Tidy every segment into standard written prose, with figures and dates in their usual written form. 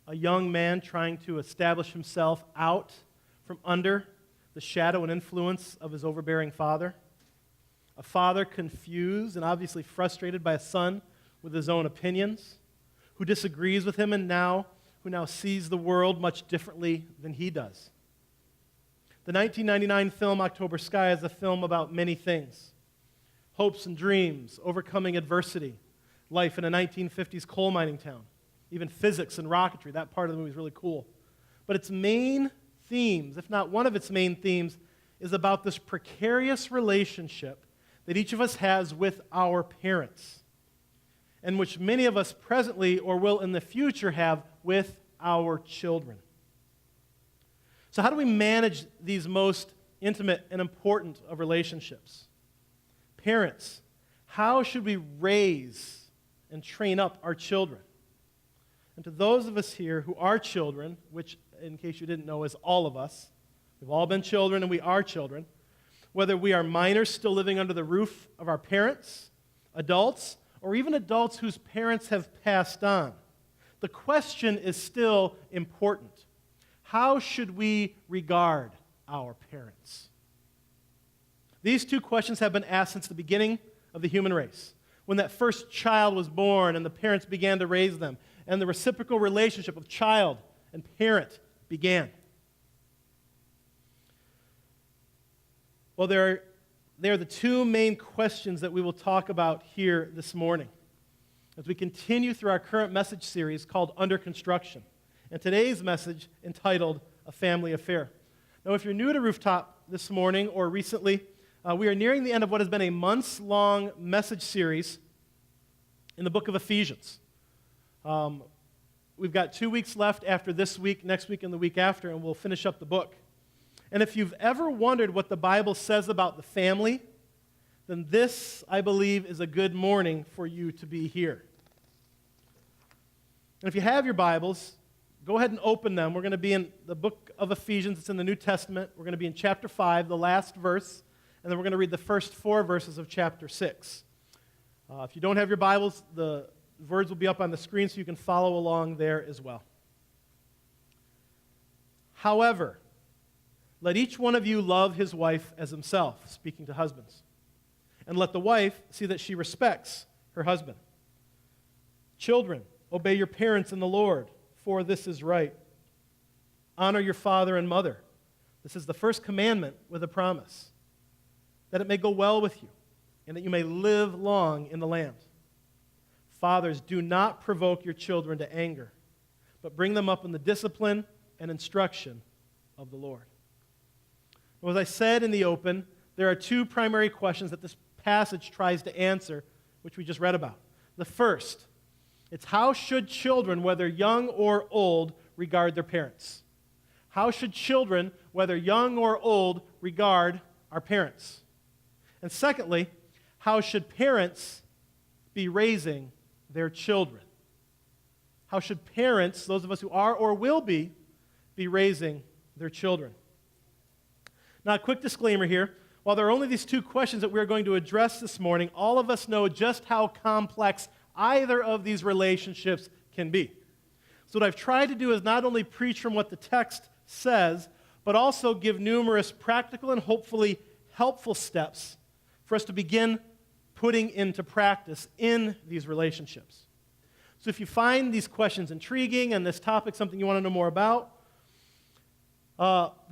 a young man trying to establish himself out from under the shadow and influence of his overbearing father. A father confused and obviously frustrated by a son with his own opinions, who disagrees with him and who now sees the world much differently than he does. The 1999 film October Sky is a film about many things: hopes and dreams, overcoming adversity, life in a 1950s coal mining town, even physics and rocketry. That part of the movie is really cool. But its main themes, if not one of its main themes, is about this precarious relationship that each of us has with our parents, and which many of us presently or will in the future have with our children. So how do we manage these most intimate and important of relationships? Parents, how should we raise and train up our children? And to those of us here who are children, which, in case you didn't know, is all of us, we've all been children and we are children, whether we are minors still living under the roof of our parents, adults, or even adults whose parents have passed on, the question is still important. How should we regard our parents? These two questions have been asked since the beginning of the human race, when that first child was born and the parents began to raise them, and the reciprocal relationship of child and parent began. Well, they are the two main questions that we will talk about here this morning as we continue through our current message series called Under Construction, and today's message entitled A Family Affair. Now, if you're new to Rooftop this morning or recently, we are nearing the end of what has been a months-long message series in the book of Ephesians. We've got 2 weeks left after this week, next week, and the week after, and we'll finish up the book. And if you've ever wondered what the Bible says about the family, then this, I believe, is a good morning for you to be here. And if you have your Bibles, go ahead and open them. We're going to be in the book of Ephesians. It's in the New Testament. We're going to be in chapter 5, the last verse, and then we're going to read the first 4 verses of chapter 6. If you don't have your Bibles, the words will be up on the screen so you can follow along there as well. However, let each one of you love his wife as himself, speaking to husbands. And let the wife see that she respects her husband. Children, obey your parents in the Lord, for this is right. Honor your father and mother. This is the first commandment with a promise, that it may go well with you, and that you may live long in the land. Fathers, do not provoke your children to anger, but bring them up in the discipline and instruction of the Lord. Well, as I said in the open, there are two primary questions that this passage tries to answer, which we just read about. The first, it's how should children, whether young or old, regard their parents? How should children, whether young or old, regard our parents? And secondly, how should parents be raising their children? How should parents, those of us who are or will be raising their children? Now, a quick disclaimer here. While there are only these two questions that we're going to address this morning, all of us know just how complex either of these relationships can be. So what I've tried to do is not only preach from what the text says, but also give numerous practical and hopefully helpful steps for us to begin putting into practice in these relationships. So if you find these questions intriguing and this topic something you want to know more about,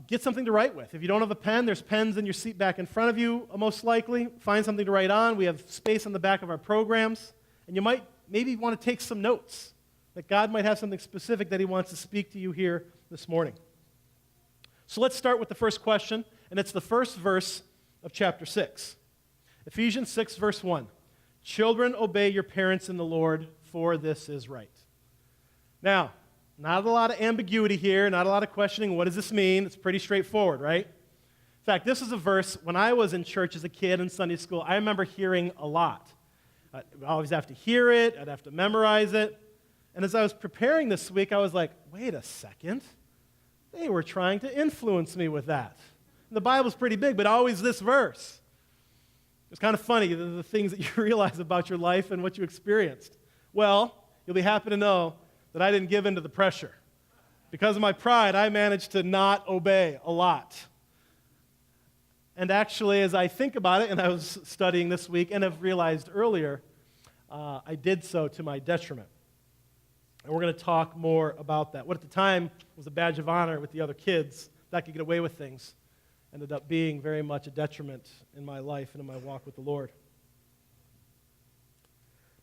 get something to write with. If you don't have a pen, there's pens in your seat back in front of you, most likely. Find something to write on. We have space on the back of our programs. And you might maybe want to take some notes, that God might have something specific that he wants to speak to you here this morning. So let's start with the first question, and it's the first verse of chapter 6. Ephesians 6, verse 1. Children, obey your parents in the Lord, for this is right. Now, not a lot of ambiguity here, not a lot of questioning. What does this mean? It's pretty straightforward, right? In fact, this is a verse, when I was in church as a kid in Sunday school, I remember hearing a lot. I'd always have to hear it. I'd have to memorize it. And as I was preparing this week, I was like, wait a second. They were trying to influence me with that. And the Bible's pretty big, but always this verse. It's kind of funny, the things that you realize about your life and what you experienced. Well, you'll be happy to know that I didn't give in to the pressure. Because of my pride, I managed to not obey a lot. And actually, as I think about it, and I was studying this week and have realized earlier, I did so to my detriment. And we're going to talk more about that. What at the time was a badge of honor with the other kids, that I could get away with things, ended up being very much a detriment in my life and in my walk with the Lord.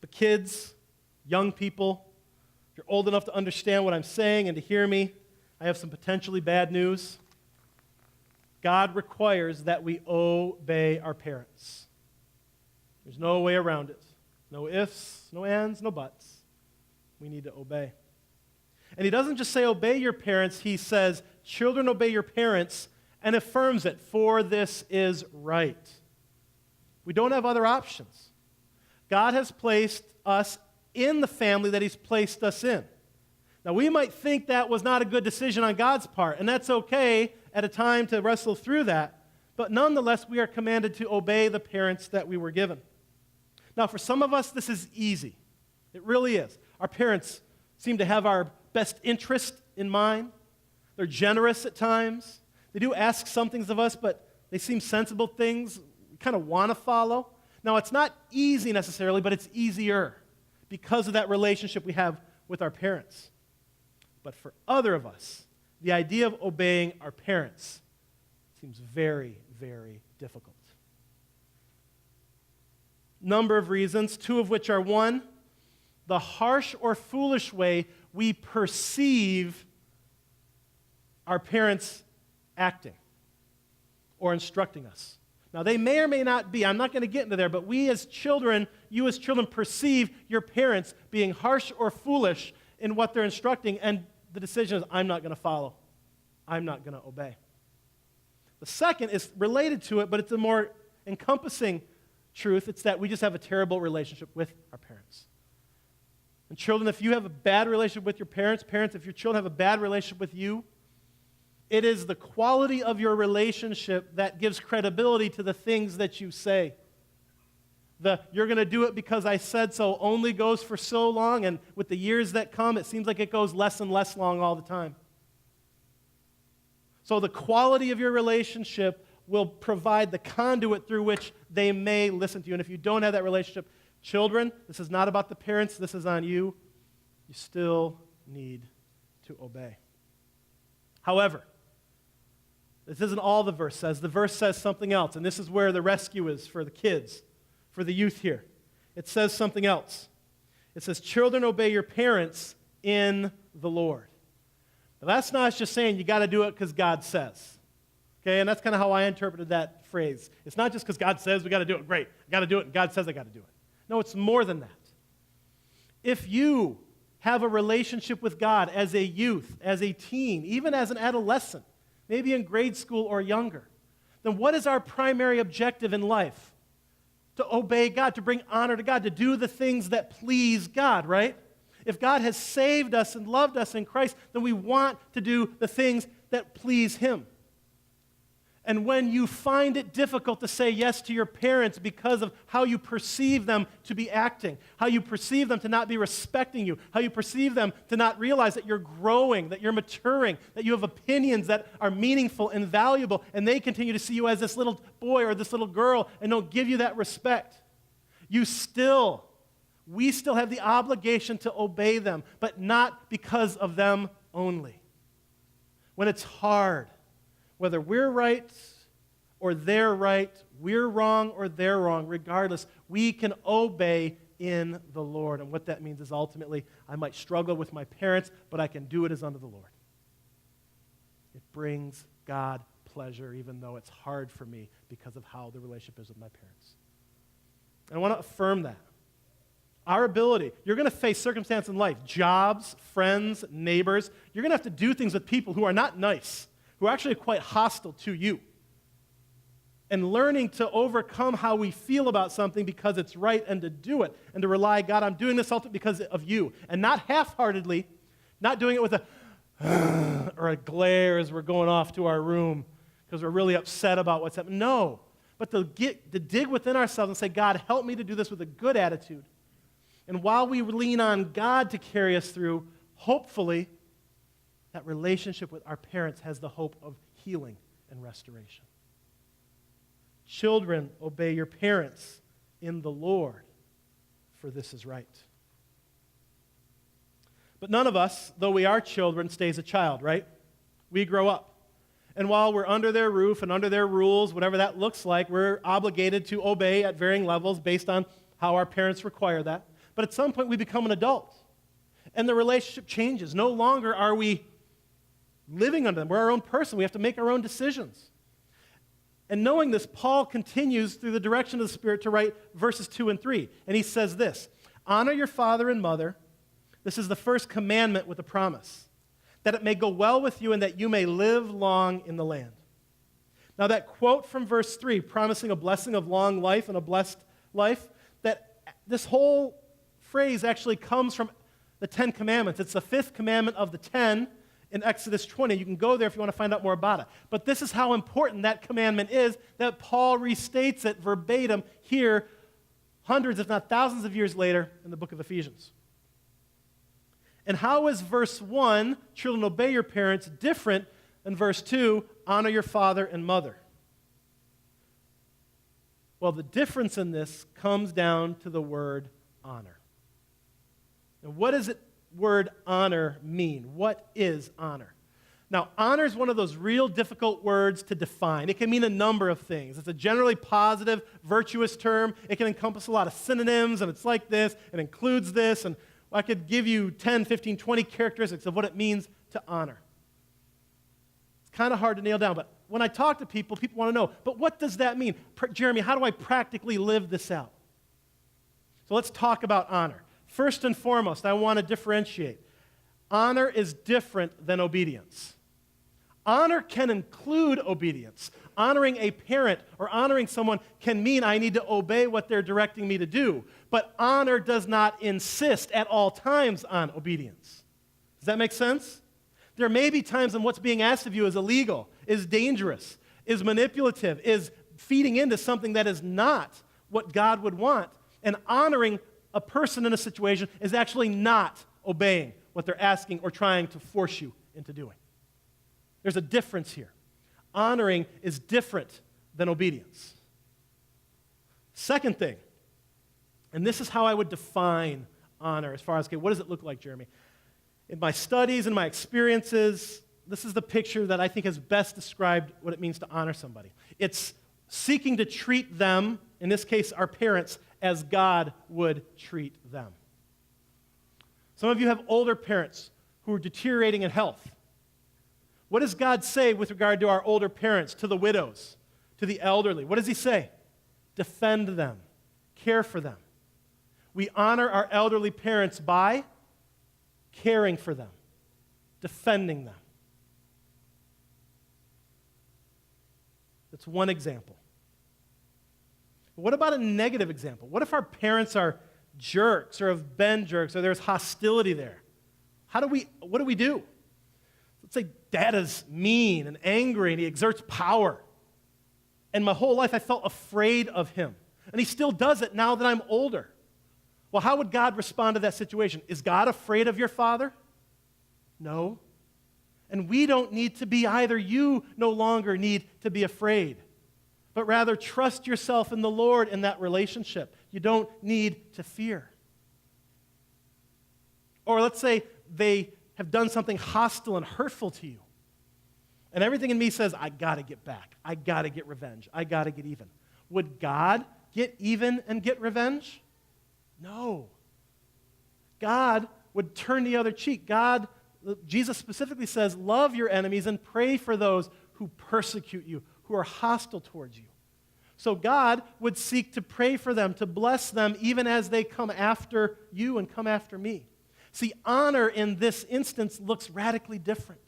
But kids, young people, if you're old enough to understand what I'm saying and to hear me, I have some potentially bad news. God requires that we obey our parents. There's no way around it. No ifs, no ands, no buts. We need to obey. And he doesn't just say obey your parents, he says, children, obey your parents, and affirms it, for this is right. We don't have other options. God has placed us in the family that he's placed us in. Now, we might think that was not a good decision on God's part, and that's okay at a time to wrestle through that, but nonetheless, we are commanded to obey the parents that we were given. Now, for some of us, this is easy. It really is. Our parents seem to have our best interest in mind. They're generous at times. They do ask some things of us, but they seem sensible things we kind of want to follow. Now, it's not easy necessarily, but it's easier because of that relationship we have with our parents. But for other of us, the idea of obeying our parents seems very, very difficult. Number of reasons, two of which are: one, the harsh or foolish way we perceive our parents acting or instructing us. Now, they may or may not be. I'm not going to get into there, but we as children, you as children, perceive your parents being harsh or foolish in what they're instructing, and the decision is, I'm not going to follow. I'm not going to obey. The second is related to it, but it's a more encompassing truth. It's that we just have a terrible relationship with our parents. And children, if you have a bad relationship with your parents, if your children have a bad relationship with you, it is the quality of your relationship that gives credibility to the things that you say. The "you're going to do it because I said so" only goes for so long, and with the years that come, it seems like it goes less and less long all the time. So the quality of your relationship will provide the conduit through which they may listen to you. And if you don't have that relationship, children, this is not about the parents, this is on you. You still need to obey. However, this isn't all the verse says. The verse says something else, and this is where the rescue is for the kids, for the youth here. It says something else. It says, children, obey your parents in the Lord. Now, that's not just saying you got to do it because God says. Okay, and that's kind of how I interpreted that phrase. It's not just because God says we got to do it. Great, I got to do it, and God says I got to do it. No, it's more than that. If you have a relationship with God as a youth, as a teen, even as an adolescent, maybe in grade school or younger, then what is our primary objective in life? To obey God, to bring honor to God, to do the things that please God, right? If God has saved us and loved us in Christ, then we want to do the things that please Him. And when you find it difficult to say yes to your parents because of how you perceive them to be acting, how you perceive them to not be respecting you, how you perceive them to not realize that you're growing, that you're maturing, that you have opinions that are meaningful and valuable, and they continue to see you as this little boy or this little girl and don't give you that respect, we still have the obligation to obey them, but not because of them only. When it's hard, whether we're right or they're right, we're wrong or they're wrong, regardless, we can obey in the Lord. And what that means is ultimately, I might struggle with my parents, but I can do it as unto the Lord. It brings God pleasure, even though it's hard for me because of how the relationship is with my parents. And I want to affirm that. Our ability, you're going to face circumstance in life, jobs, friends, neighbors. You're going to have to do things with people who are not nice, who are actually quite hostile to you. And learning to overcome how we feel about something because it's right and to do it and to rely, God, I'm doing this ultimately because of you. And not half-heartedly, not doing it with a or a glare as we're going off to our room because we're really upset about what's happening. No, but to dig within ourselves and say, God, help me to do this with a good attitude. And while we lean on God to carry us through, hopefully, that relationship with our parents has the hope of healing and restoration. Children, obey your parents in the Lord, for this is right. But none of us, though we are children, stays a child, right? We grow up. And while we're under their roof and under their rules, whatever that looks like, we're obligated to obey at varying levels based on how our parents require that. But at some point, we become an adult. And the relationship changes. No longer are we living under them. We're our own person. We have to make our own decisions. And knowing this, Paul continues through the direction of the Spirit to write verses 2 and 3. And he says this, honor your father and mother. This is the first commandment with a promise, that it may go well with you and that you may live long in the land. Now that quote from verse 3, promising a blessing of long life and a blessed life, that this whole phrase actually comes from the 10 Commandments. It's the fifth commandment of the 10 in Exodus 20. You can go there if you want to find out more about it. But this is how important that commandment is that Paul restates it verbatim here hundreds, if not thousands of years later in the book of Ephesians. And how is verse 1, children obey your parents, different than verse 2, honor your father and mother? Well, the difference in this comes down to the word honor. And what does it word honor mean? What is honor? Now, honor is one of those real difficult words to define. It can mean a number of things. It's a generally positive, virtuous term. It can encompass a lot of synonyms, and it's like this, it includes this, and I could give you 10, 15, 20 characteristics of what it means to honor. It's kind of hard to nail down, but when I talk to people, people want to know, but what does that mean? Jeremy, how do I practically live this out? So let's talk about honor. First and foremost, I want to differentiate. Honor is different than obedience. Honor can include obedience. Honoring a parent or honoring someone can mean I need to obey what they're directing me to do. But honor does not insist at all times on obedience. Does that make sense? There may be times when what's being asked of you is illegal, is dangerous, is manipulative, is feeding into something that is not what God would want. And honoring a person in a situation is actually not obeying what they're asking or trying to force you into doing. There's a difference here. Honoring is different than obedience. Second thing, and this is how I would define honor as far as, okay, what does it look like, Jeremy? In my studies and my experiences, this is the picture that I think has best described what it means to honor somebody. It's seeking to treat them, in this case our parents, as God would treat them. Some of you have older parents who are deteriorating in health. What does God say with regard to our older parents, to the widows, to the elderly? What does he say? Defend them. Care for them. We honor our elderly parents by caring for them, defending them. That's one example. But what about a negative example? What if our parents are jerks or have been jerks or there's hostility there? What do we do? Let's say dad is mean and angry and he exerts power. And my whole life I felt afraid of him. And he still does it now that I'm older. Well, how would God respond to that situation? Is God afraid of your father? No. And we don't need to be either. You no longer need to be afraid. But rather trust yourself in the Lord in that relationship. You don't need to fear. Or let's say they have done something hostile and hurtful to you. And everything in me says, I got to get back. I got to get revenge. I got to get even. Would God get even and get revenge? No. God would turn the other cheek. Jesus specifically says, love your enemies and pray for those who persecute you, who are hostile towards you. So God would seek to pray for them, to bless them, even as they come after you and come after me. See, honor in this instance looks radically different.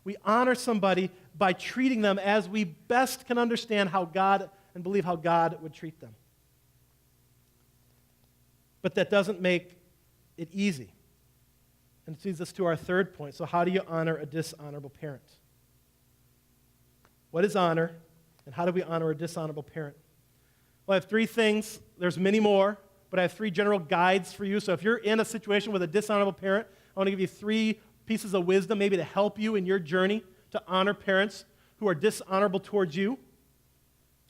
We honor somebody by treating them as we best can understand how God and believe how God would treat them. But that doesn't make it easy. And it leads us to our third point. So how do you honor a dishonorable parent? What is honor, and how do we honor a dishonorable parent? Well, I have three things. There's many more, but I have three general guides for you. So if you're in a situation with a dishonorable parent, I want to give you three pieces of wisdom maybe to help you in your journey to honor parents who are dishonorable towards you.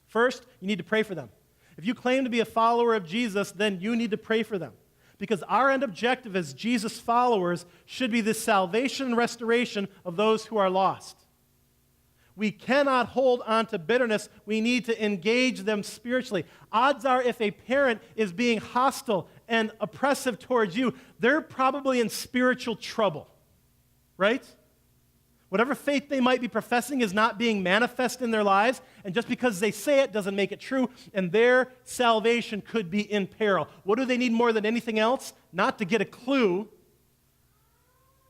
First, you need to pray for them. If you claim to be a follower of Jesus, then you need to pray for them. Because our end objective as Jesus followers should be the salvation and restoration of those who are lost. We cannot hold on to bitterness. We need to engage them spiritually. Odds are if a parent is being hostile and oppressive towards you, they're probably in spiritual trouble, right? Whatever faith they might be professing is not being manifest in their lives, and just because they say it doesn't make it true, and their salvation could be in peril. What do they need more than anything else? Not to get a clue,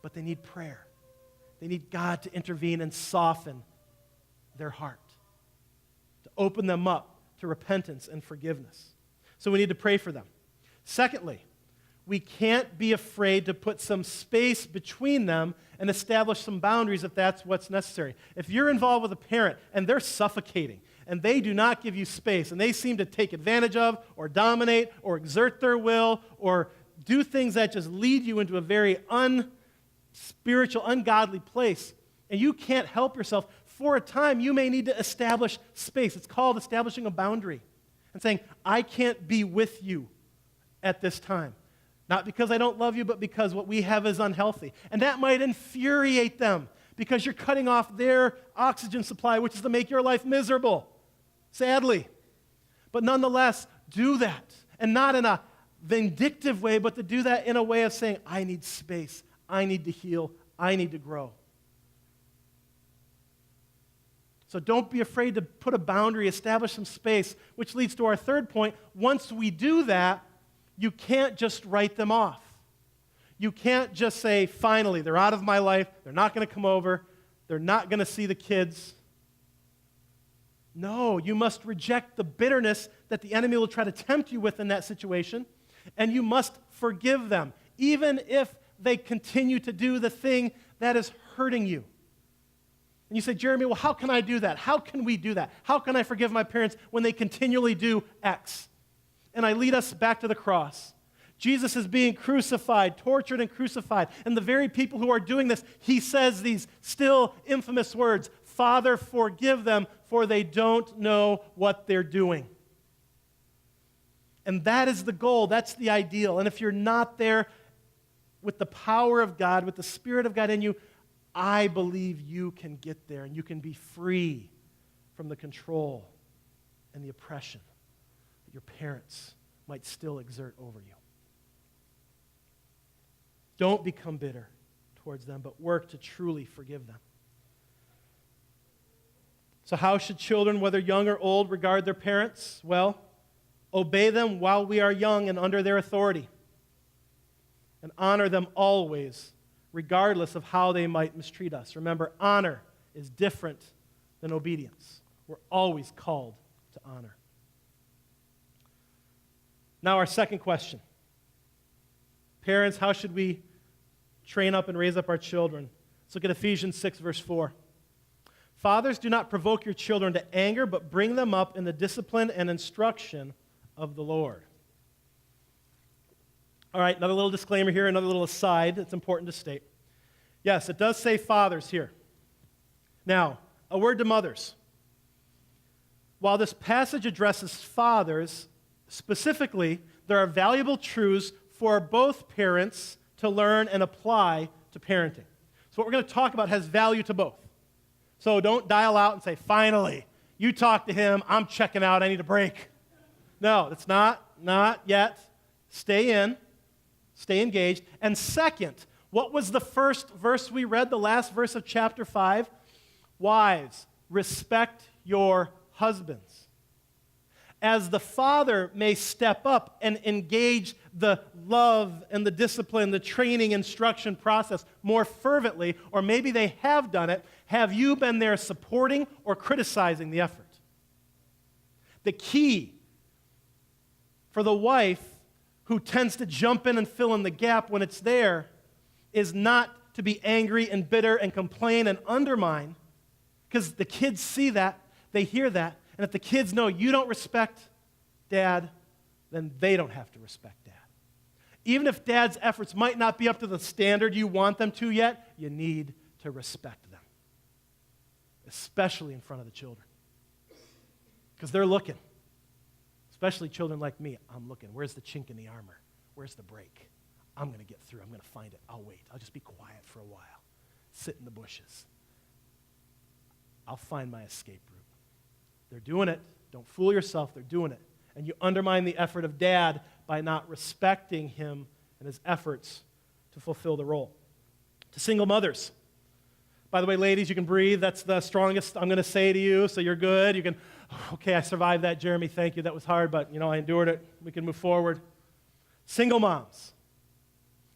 but they need prayer. They need God to intervene and soften their heart, to open them up to repentance and forgiveness. So we need to pray for them. Secondly, we can't be afraid to put some space between them and establish some boundaries if that's what's necessary. If you're involved with a parent and they're suffocating and they do not give you space and they seem to take advantage of or dominate or exert their will or do things that just lead you into a very unspiritual, ungodly place, and you can't help yourself, for a time you may need to establish space. It's called establishing a boundary and saying, I can't be with you at this time. Not because I don't love you, but because what we have is unhealthy. And that might infuriate them because you're cutting off their oxygen supply, which is to make your life miserable, sadly. But nonetheless, do that. And not in a vindictive way, but to do that in a way of saying, I need space, I need to heal, I need to grow. So don't be afraid to put a boundary, establish some space, which leads to our third point. Once we do that, you can't just write them off. You can't just say, finally, they're out of my life, they're not going to come over, they're not going to see the kids. No, you must reject the bitterness that the enemy will try to tempt you with in that situation, and you must forgive them, even if they continue to do the thing that is hurting you. And you say, Jeremy, well, how can I do that? How can we do that? How can I forgive my parents when they continually do X? And I lead us back to the cross. Jesus is being crucified, tortured and crucified. And the very people who are doing this, he says these still infamous words, Father, forgive them, for they don't know what they're doing. And that is the goal. That's the ideal. And if you're not there with the power of God, with the Spirit of God in you, I believe you can get there and you can be free from the control and the oppression that your parents might still exert over you. Don't become bitter towards them, but work to truly forgive them. So how should children, whether young or old, regard their parents? Well, obey them while we are young and under their authority, and honor them always, regardless of how they might mistreat us. Remember, honor is different than obedience. We're always called to honor. Now, our second question. Parents, how should we train up and raise up our children? Let's look at Ephesians 6, verse 4. Fathers, do not provoke your children to anger, but bring them up in the discipline and instruction of the Lord. All right, another little disclaimer here, another little aside that's important to state. Yes, it does say fathers here. Now, a word to mothers. While this passage addresses fathers, specifically, there are valuable truths for both parents to learn and apply to parenting. So what we're going to talk about has value to both. So don't dial out and say, finally, you talk to him, I'm checking out, I need a break. No, it's not yet. Stay in, stay engaged. And second, what was the first verse we read, the last verse of chapter 5? Wives, respect your husbands. As the father may step up and engage the love and the discipline, the training, instruction process more fervently, or maybe they have done it, have you been there supporting or criticizing the effort? The key for the wife who tends to jump in and fill in the gap when it's there is not to be angry and bitter and complain and undermine, because the kids see that, they hear that, and if the kids know you don't respect Dad, then they don't have to respect Dad. Even if dad's efforts might not be up to the standard you want them to yet, you need to respect them, especially in front of the children. Because they're looking, especially children like me. I'm looking. Where's the chink in the armor? Where's the break? I'm going to get through. I'm going to find it. I'll wait. I'll just be quiet for a while. Sit in the bushes. I'll find my escape route. They're doing it. Don't fool yourself. They're doing it. And you undermine the effort of dad by not respecting him and his efforts to fulfill the role. To single mothers. By the way, ladies, you can breathe. That's the strongest I'm going to say to you, so you're good. You can, okay, I survived that, Jeremy. Thank you. That was hard, but, I endured it. We can move forward. Single moms.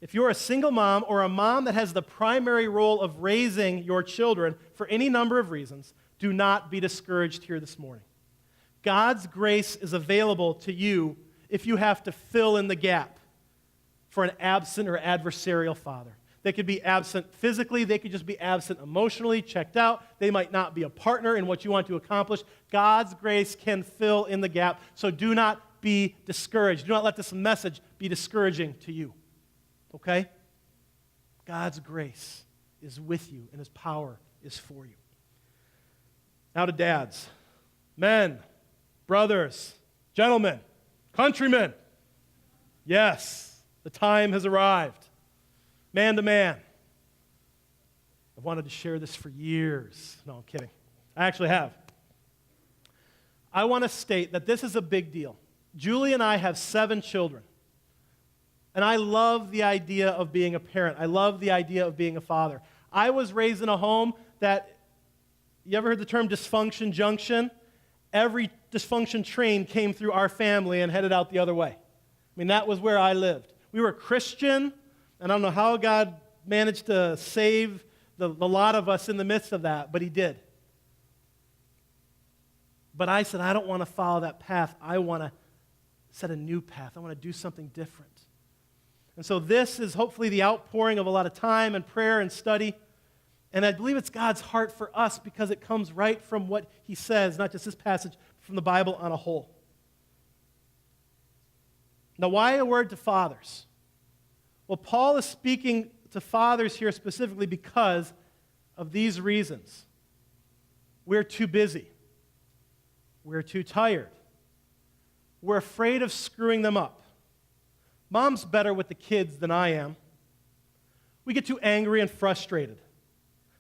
If you're a single mom or a mom that has the primary role of raising your children for any number of reasons, do not be discouraged here this morning. God's grace is available to you if you have to fill in the gap for an absent or adversarial father. They could be absent physically. They could just be absent emotionally, checked out. They might not be a partner in what you want to accomplish. God's grace can fill in the gap, so do not be discouraged. Do not let this message be discouraging to you. Okay? God's grace is with you, and His power is for you. Now to dads. Men, brothers, gentlemen, countrymen. Yes, the time has arrived. Man to man. I've wanted to share this for years. No, I'm kidding. I actually have. I want to state that this is a big deal. Julie and I have 7 children. And I love the idea of being a parent. I love the idea of being a father. I was raised in a home that, you ever heard the term dysfunction junction? Every dysfunction train came through our family and headed out the other way. That was where I lived. We were Christian, and I don't know how God managed to save the lot of us in the midst of that, but He did. But I said, I don't want to follow that path. I want to set a new path. I want to do something different. And so this is hopefully the outpouring of a lot of time and prayer and study. And I believe it's God's heart for us because it comes right from what He says, not just this passage, but from the Bible on a whole. Now, why a word to fathers? Well, Paul is speaking to fathers here specifically because of these reasons. We're too busy. We're too tired. We're afraid of screwing them up. Mom's better with the kids than I am. We get too angry and frustrated.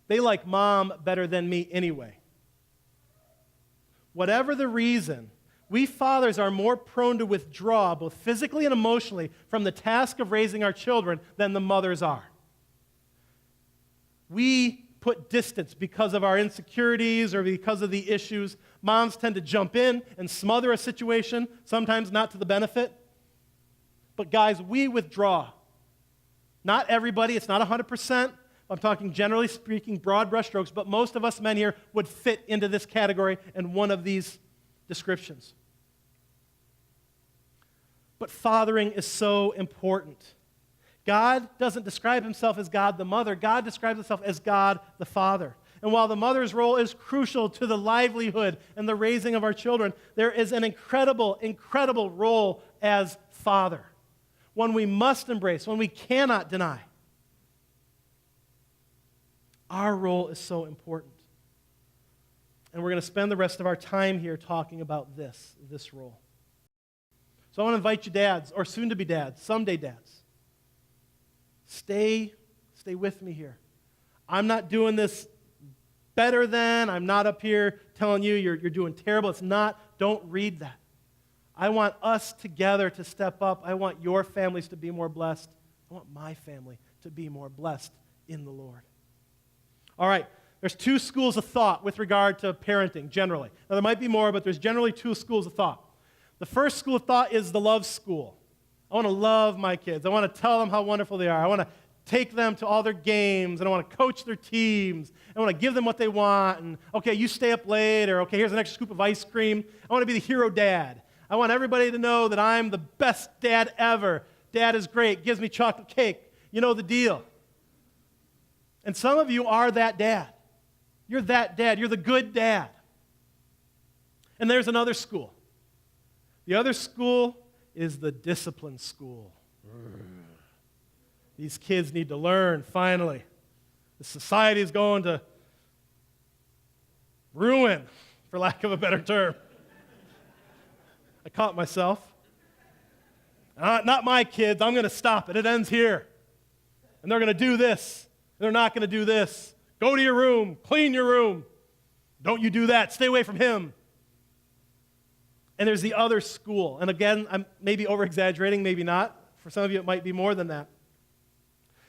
They like mom better than me anyway. Whatever the reason, we fathers are more prone to withdraw, both physically and emotionally, from the task of raising our children than the mothers are. We put distance because of our insecurities or because of the issues. Moms tend to jump in and smother a situation, sometimes not to the benefit. But guys, we withdraw. Not everybody, it's not 100%. I'm talking generally speaking, broad brushstrokes, but most of us men here would fit into this category and one of these descriptions. But fathering is so important. God doesn't describe Himself as God the mother. God describes Himself as God the Father. And while the mother's role is crucial to the livelihood and the raising of our children, there is an incredible, incredible role as father. One we must embrace, one we cannot deny. Our role is so important. And we're going to spend the rest of our time here talking about this role. So I want to invite you dads, or soon-to-be dads, someday dads. Stay with me here. I'm not doing this better than, I'm not up here telling you you're doing terrible. It's not. Don't read that. I want us together to step up. I want your families to be more blessed. I want my family to be more blessed in the Lord. All right, there's 2 schools of thought with regard to parenting, generally. Now, there might be more, but there's generally 2 schools of thought. The first school of thought is the love school. I want to love my kids. I want to tell them how wonderful they are. I want to take them to all their games, and I want to coach their teams. I want to give them what they want, and, okay, you stay up late, or, okay, here's an extra scoop of ice cream. I want to be the hero dad. I want everybody to know that I'm the best dad ever. Dad is great, gives me chocolate cake. You know the deal. And some of you are that dad. You're that dad. You're the good dad. And there's another school. The other school is the discipline school. these kids need to learn, finally. The society is going to ruin, for lack of a better term. I caught myself. Not my kids. I'm going to stop it. It ends here. And they're going to do this. They're not going to do this. Go to your room. Clean your room. Don't you do that. Stay away from him. And there's the other school. And again, I'm maybe over-exaggerating, maybe not. For some of you, it might be more than that.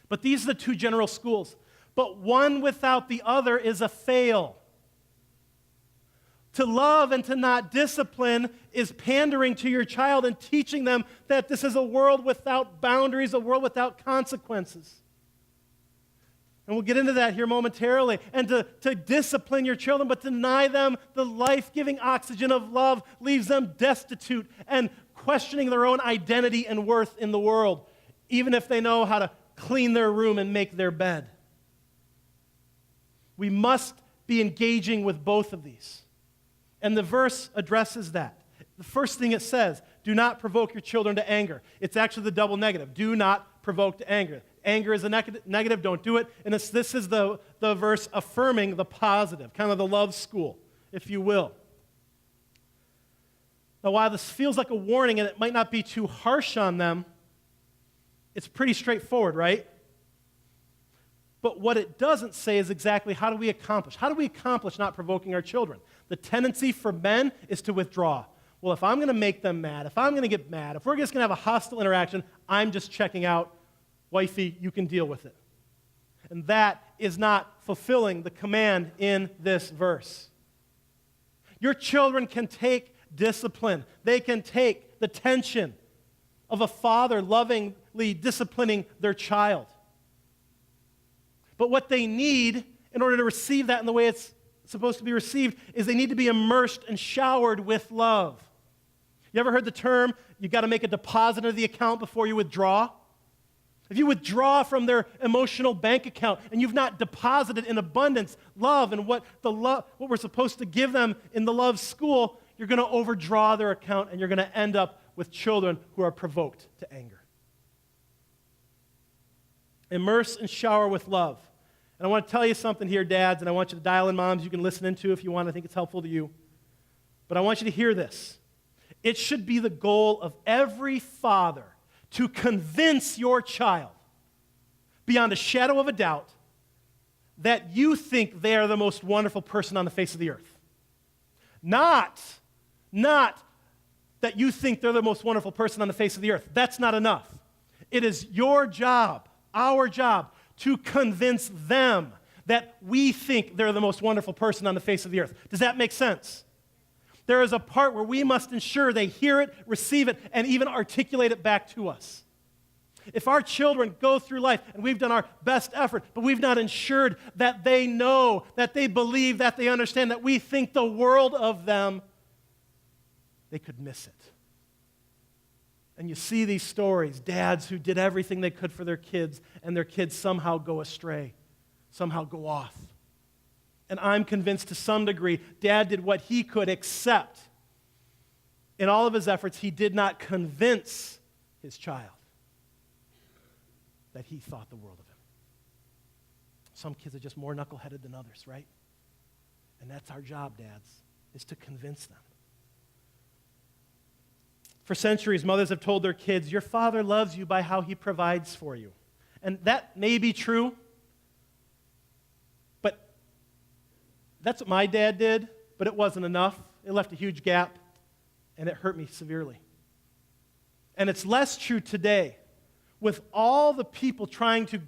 But these are the two general schools. But one without the other is a fail. To love and to not discipline is pandering to your child and teaching them that this is a world without boundaries, a world without consequences. And we'll get into that here momentarily. And to discipline your children, but deny them the life-giving oxygen of love leaves them destitute and questioning their own identity and worth in the world, even if they know how to clean their room and make their bed. We must be engaging with both of these. And the verse addresses that. The first thing it says, do not provoke your children to anger. It's actually the double negative. Do not provoke to anger. Anger is a negative, don't do it. And this is the verse affirming the positive, kind of the love school, if you will. Now, while this feels like a warning and it might not be too harsh on them, it's pretty straightforward, right? But what it doesn't say is exactly how do we accomplish? How do we accomplish not provoking our children? The tendency for men is to withdraw. Well, if I'm going to make them mad, if I'm going to get mad, if we're just going to have a hostile interaction, I'm just checking out. Wifey, you can deal with it. And that is not fulfilling the command in this verse. Your children can take discipline. They can take the tension of a father lovingly disciplining their child. But what they need in order to receive that in the way it's supposed to be received is they need to be immersed and showered with love. You ever heard the term, you got to make a deposit into the account before you withdraw? If you withdraw from their emotional bank account and you've not deposited in abundance love and what we're supposed to give them in the love school, you're going to overdraw their account and you're going to end up with children who are provoked to anger. Immerse and shower with love. And I want to tell you something here, dads, and I want you to dial in moms. You can listen into if you want. I think it's helpful to you. But I want you to hear this. It should be the goal of every father to convince your child, beyond a shadow of a doubt, that you think they are the most wonderful person on the face of the earth. Not that you think they're the most wonderful person on the face of the earth. That's not enough. It is your job, our job, to convince them that we think they're the most wonderful person on the face of the earth. Does that make sense? There is a part where we must ensure they hear it, receive it, and even articulate it back to us. If our children go through life and we've done our best effort, but we've not ensured that they know, that they believe, that they understand, that we think the world of them, they could miss it. And you see these stories, dads who did everything they could for their kids, and their kids somehow go astray, somehow go off. And I'm convinced to some degree, dad did what he could, except in all of his efforts, he did not convince his child that he thought the world of him. Some kids are just more knuckleheaded than others, right? And that's our job, dads, is to convince them. For centuries, mothers have told their kids, your father loves you by how he provides for you. And that may be true, but that's what my dad did, but it wasn't enough. It left a huge gap, and it hurt me severely. And it's less true today with all the people trying to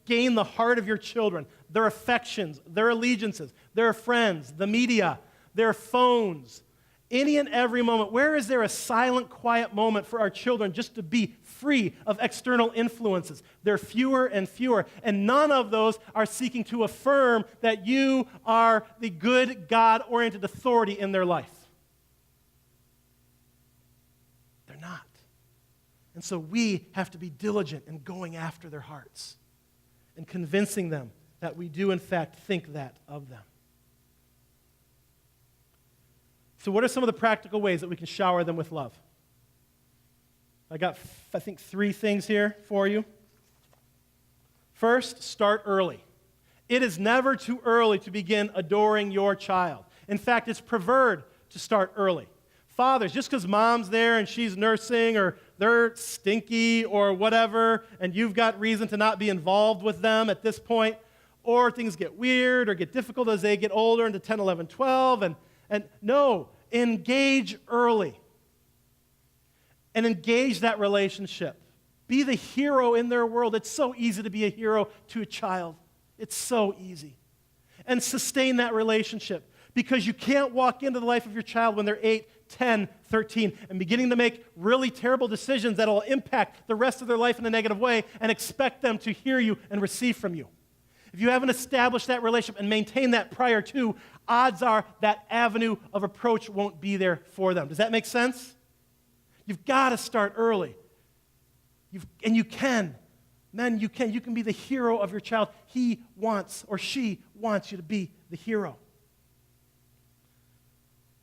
gain the heart of your children, their affections, their allegiances, their friends, the media, their phones, any and every moment. Where is there a silent, quiet moment for our children just to be free of external influences? They're fewer and fewer, and none of those are seeking to affirm that you are the good, God-oriented authority in their life. They're not. And so we have to be diligent in going after their hearts and convincing them that we do, in fact, think that of them. So what are some of the practical ways that we can shower them with love? I got, I think, 3 things here for you. First, start early. It is never too early to begin adoring your child. In fact, it's preferred to start early. Fathers, just because mom's there and she's nursing or they're stinky or whatever, and you've got reason to not be involved with them at this point, or things get weird or get difficult as they get older into 10, 11, 12, and no, engage early. And engage that relationship. Be the hero in their world. It's so easy to be a hero to a child. It's so easy. And sustain that relationship, because you can't walk into the life of your child when they're 8, 10, 13, and beginning to make really terrible decisions that will impact the rest of their life in a negative way and expect them to hear you and receive from you. If you haven't established that relationship and maintained that prior to, odds are that avenue of approach won't be there for them. Does that make sense? You've got to start early. And you can. Men, you can. You can be the hero of your child. He wants or she wants you to be the hero.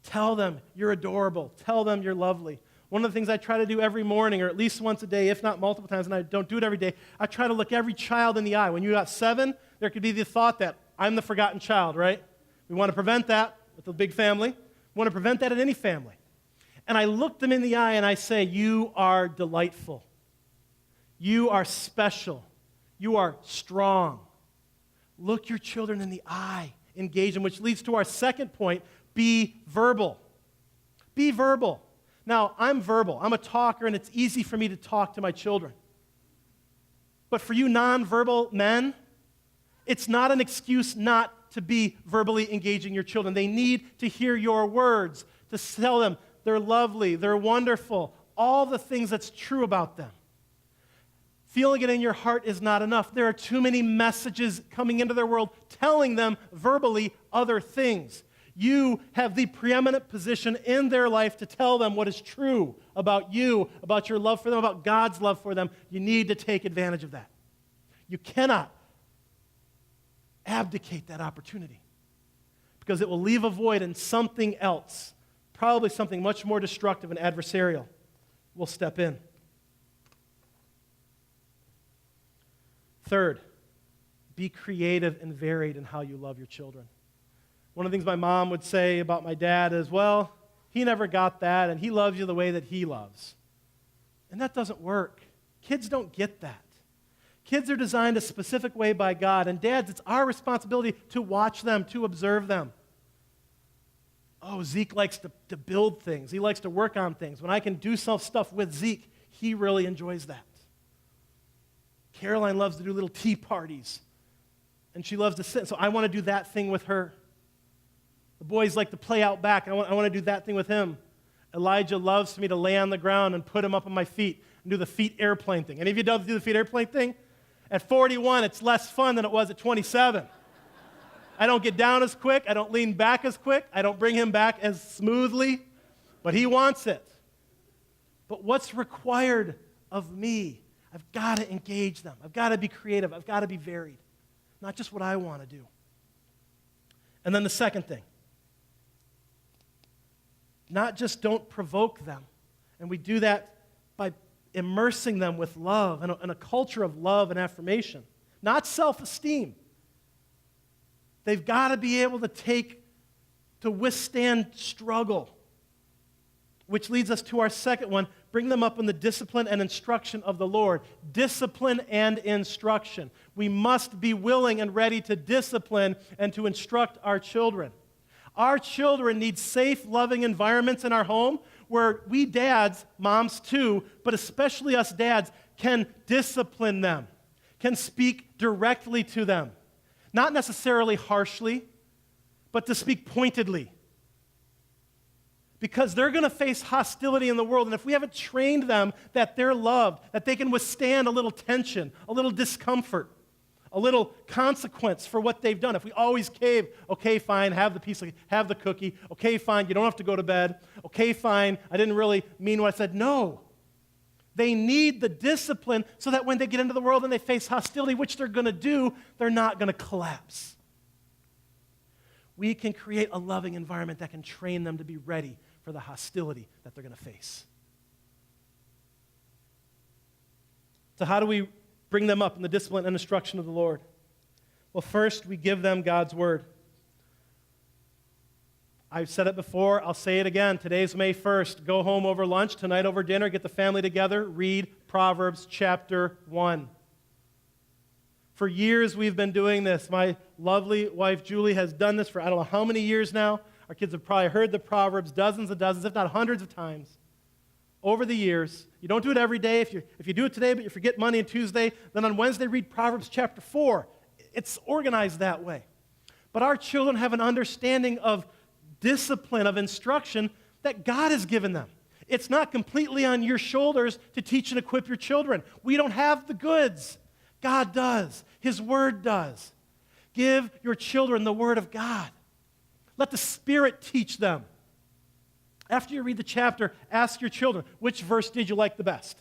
Tell them you're adorable. Tell them you're lovely. One of the things I try to do every morning, or at least once a day, if not multiple times, and I don't do it every day, I try to look every child in the eye. When you got 7, there could be the thought that I'm the forgotten child, right? We want to prevent that with a big family. We want to prevent that in any family. And I look them in the eye and I say, you are delightful. You are special. You are strong. Look your children in the eye. Engage them, which leads to our second point, be verbal. Be verbal. Now, I'm verbal. I'm a talker, and it's easy for me to talk to my children. But for you nonverbal men, it's not an excuse not to be verbally engaging your children. They need to hear your words, to tell them they're lovely, they're wonderful, all the things that's true about them. Feeling it in your heart is not enough. There are too many messages coming into their world telling them verbally other things. You have the preeminent position in their life to tell them what is true about you, about your love for them, about God's love for them. You need to take advantage of that. You cannot abdicate that opportunity, because it will leave a void, and something else, probably something much more destructive and adversarial, will step in. Third, be creative and varied in how you love your children. One of the things my mom would say about my dad is, well, he never got that, and he loves you the way that he loves. And that doesn't work. Kids don't get that. Kids are designed a specific way by God, and dads, it's our responsibility to watch them, to observe them. Oh, Zeke likes to build things. He likes to work on things. When I can do some stuff with Zeke, he really enjoys that. Caroline loves to do little tea parties, and she loves to sit. So I want to do that thing with her. The boys like to play out back. I want to do that thing with him. Elijah loves for me to lay on the ground and put him up on my feet and do the feet airplane thing. Any of you do the feet airplane thing? At 41, it's less fun than it was at 27. I don't get down as quick. I don't lean back as quick. I don't bring him back as smoothly, but he wants it. But what's required of me? I've got to engage them. I've got to be creative. I've got to be varied. Not just what I want to do. And then the second thing, not just don't provoke them. And we do that by immersing them with love and a culture of love and affirmation, not self-esteem. They've got to be able to withstand struggle, which leads us to our second one, bring them up in the discipline and instruction of the Lord. Discipline and instruction. We must be willing and ready to discipline and to instruct our children. Our children need safe, loving environments in our home where we dads, moms too, but especially us dads, can discipline them, can speak directly to them. Not necessarily harshly, but to speak pointedly. Because they're going to face hostility in the world, and if we haven't trained them that they're loved, that they can withstand a little tension, a little discomfort, a little consequence for what they've done. If we always cave, okay, fine, have the cookie, okay, fine, you don't have to go to bed, okay, fine, I didn't really mean what I said. No. They need the discipline so that when they get into the world and they face hostility, which they're going to do, they're not going to collapse. We can create a loving environment that can train them to be ready for the hostility that they're going to face. So how do we bring them up in the discipline and instruction of the Lord? Well, first, we give them God's word. I've said it before, I'll say it again. Today's May 1st. Go home over lunch, tonight over dinner, get the family together, read Proverbs chapter 1. For years we've been doing this. My lovely wife Julie has done this for I don't know how many years now. Our kids have probably heard the Proverbs dozens and dozens, if not hundreds of times over the years. You don't do it every day. If you do it today but you forget Monday and Tuesday, then on Wednesday read Proverbs chapter 4. It's organized that way. But our children have an understanding of discipline, of instruction that God has given them. It's not completely on your shoulders to teach and equip your children. We don't have the goods. God does. His word does. Give your children the word of God. Let the Spirit teach them. After you read the chapter, ask your children, which verse did you like the best?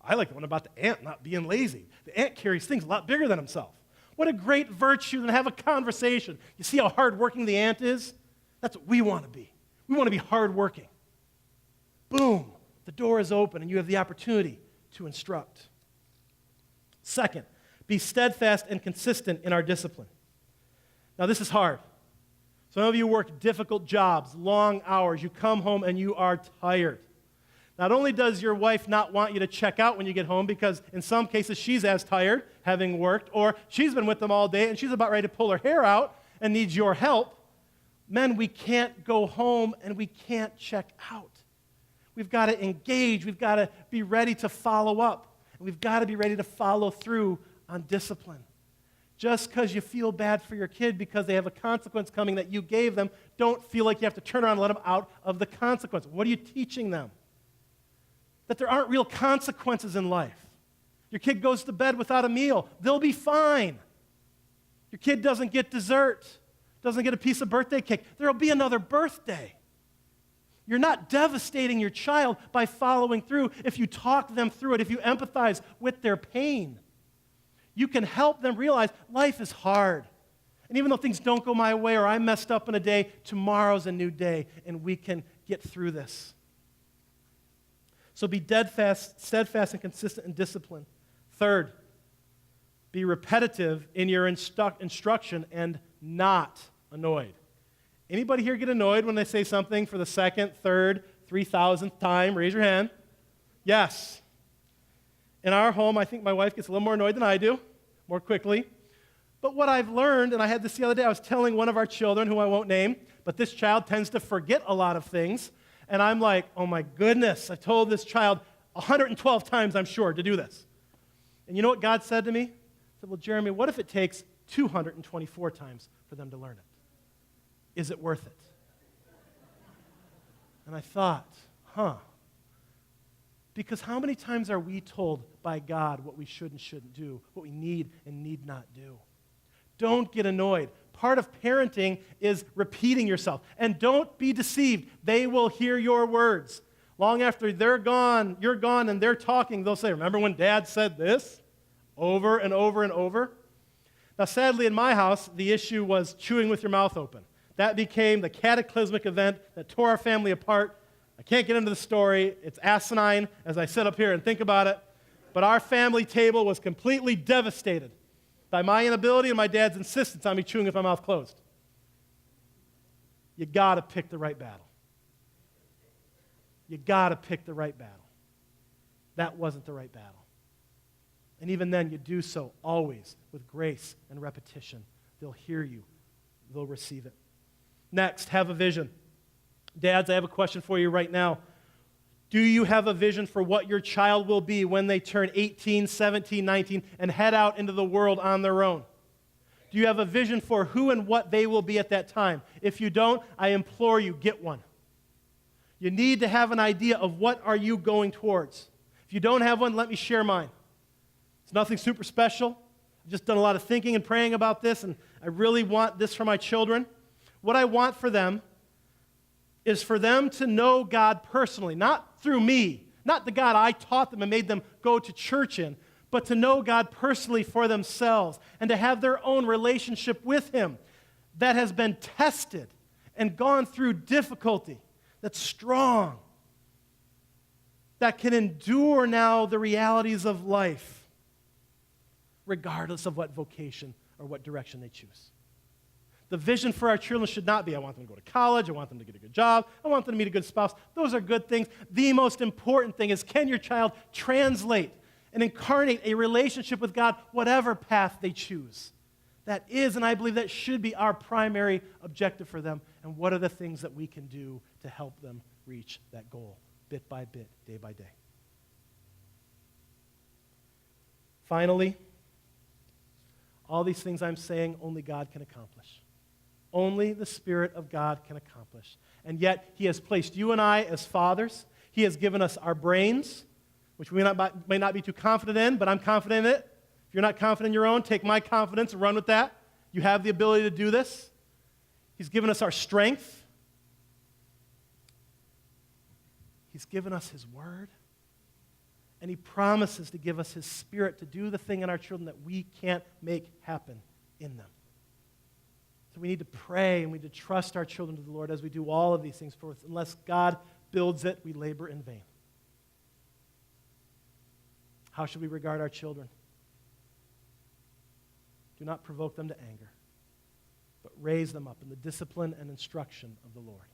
I like the one about the ant not being lazy. The ant carries things a lot bigger than himself. What a great virtue than have a conversation. You see how hardworking the ant is? That's what we want to be. We want to be hardworking. Boom, the door is open and you have the opportunity to instruct. Second, be steadfast and consistent in our discipline. Now, this is hard. Some of you work difficult jobs, long hours. You come home and you are tired. Not only does your wife not want you to check out when you get home, because in some cases she's as tired, having worked, or she's been with them all day and she's about ready to pull her hair out and needs your help. Men, we can't go home and we can't check out. We've got to engage. We've got to be ready to follow up. And we've got to be ready to follow through on discipline. Just because you feel bad for your kid because they have a consequence coming that you gave them, don't feel like you have to turn around and let them out of the consequence. What are you teaching them? That there aren't real consequences in life. Your kid goes to bed without a meal. They'll be fine. Your kid doesn't get dessert, doesn't get a piece of birthday cake. There'll be another birthday. You're not devastating your child by following through if you talk them through it, if you empathize with their pain. You can help them realize life is hard. And even though things don't go my way or I messed up in a day, tomorrow's a new day and we can get through this. So be steadfast and consistent in discipline. Third, be repetitive in your instruction and not annoyed. Anybody here get annoyed when they say something for the second, third, 3,000th time? Raise your hand. Yes. In our home, I think my wife gets a little more annoyed than I do, more quickly. But what I've learned, and I had this the other day, I was telling one of our children, who I won't name, but this child tends to forget a lot of things. And I'm like, oh my goodness, I told this child 112 times, I'm sure, to do this. And you know what God said to me? He said, well, Jeremy, what if it takes 224 times for them to learn it? Is it worth it? And I thought, because how many times are we told by God what we should and shouldn't do, what we need and need not do? Don't get annoyed. Part of parenting is repeating yourself. And don't be deceived. They will hear your words. Long after they're gone, you're gone, and they're talking, they'll say, remember when Dad said this? Over and over and over. Now, sadly, in my house, the issue was chewing with your mouth open. That became the cataclysmic event that tore our family apart. I can't get into the story. It's asinine as I sit up here and think about it. But our family table was completely devastated by my inability and my dad's insistence on me chewing with my mouth closed. You got to pick the right battle. You got to pick the right battle. That wasn't the right battle. And even then, you do so always with grace and repetition. They'll hear you. They'll receive it. Next, have a vision. Dads, I have a question for you right now. Do you have a vision for what your child will be when they turn 18, 17, 19, and head out into the world on their own? Do you have a vision for who and what they will be at that time? If you don't, I implore you, get one. You need to have an idea of what are you going towards. If you don't have one, let me share mine. It's nothing super special. I've just done a lot of thinking and praying about this, and I really want this for my children. What I want for them is for them to know God personally, not through me, not the God I taught them and made them go to church in, but to know God personally for themselves and to have their own relationship with Him that has been tested and gone through difficulty, that's strong, that can endure now the realities of life. regardless of what vocation or what direction they choose. The vision for our children should not be, I want them to go to college, I want them to get a good job, I want them to meet a good spouse. Those are good things. The most important thing is, can your child translate and incarnate a relationship with God, whatever path they choose? That is, and I believe that should be our primary objective for them. And what are the things that we can do to help them reach that goal, bit by bit, day by day? Finally, all these things I'm saying, only God can accomplish. Only the Spirit of God can accomplish. And yet, He has placed you and I as fathers. He has given us our brains, which we may not be too confident in, but I'm confident in it. If you're not confident in your own, take my confidence and run with that. You have the ability to do this. He's given us our strength. He's given us His Word. And He promises to give us His Spirit to do the thing in our children that we can't make happen in them. So we need to pray and we need to trust our children to the Lord as we do all of these things. For unless God builds it, we labor in vain. How should we regard our children? Do not provoke them to anger, but raise them up in the discipline and instruction of the Lord.